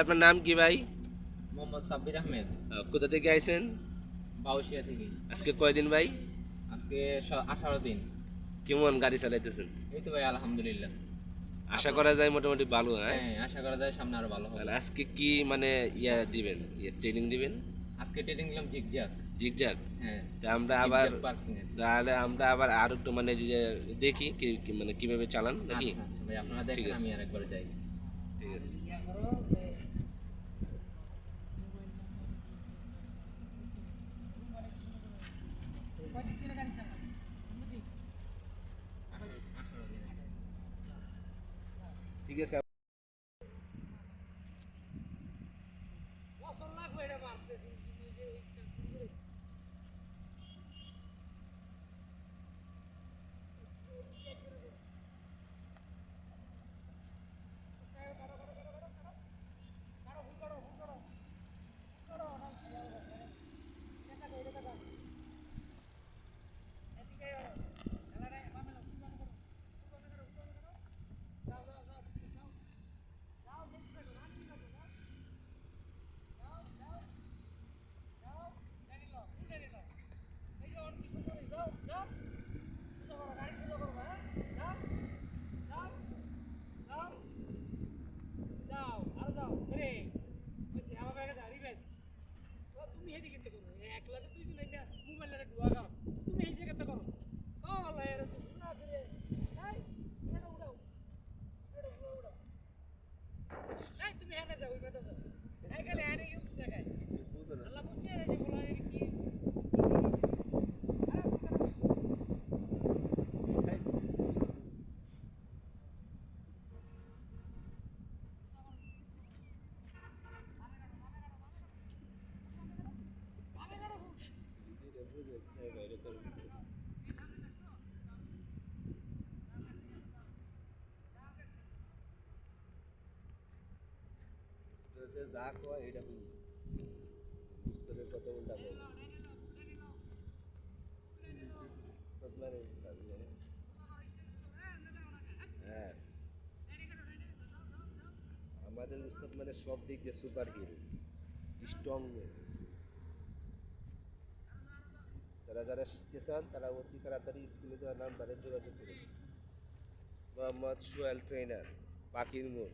আপনার নাম কি ভাই? মোহাম্মদ সাব্বির আহমেদ। কোথা থেকে আইছেন? বাউশিয়া থেকে। আজকে কয়দিন ভাই? আজকে 18 দিন। কেমন গাড়ি চালাইতেছেন? এই তো ভাই আলহামদুলিল্লাহ। আশা করা যায় মোটামুটি ভালো, হ্যাঁ? হ্যাঁ, আশা করা যায় সামনে আরো ভালো হবে। তাহলে আজকে কি মানে দিবেন, ট্রেনিং দিবেন? আজকে ট্রেনিং দিলাম জিগজ্যাগ। জিগজ্যাগ? হ্যাঁ, তা আমরা আবার পার্কিং এ। তাহলে আমরা আবার আর একটু মানে যে দেখি মানে কিভাবে চালান নাকি? আচ্ছা আচ্ছা ভাই, আপনারা ঠিক দেখেন, আছে, আমি আরেকবার যাই। ঠিক আছে। ঠিক আছে। যা কয় এটা কথা উল্টা হ্যাঁ, আমাদের উস্তাদ মানে সব দিক দিয়ে সুপার হিরো, স্ট্রং। যারা যারা শিখতে চান তারা অতি তাড়াতাড়ি স্কুলে দেওয়ার নাম্বারে যোগাযোগ করুন। মোহাম্মদ সোহেল ট্রেনার, পাখির মোড়।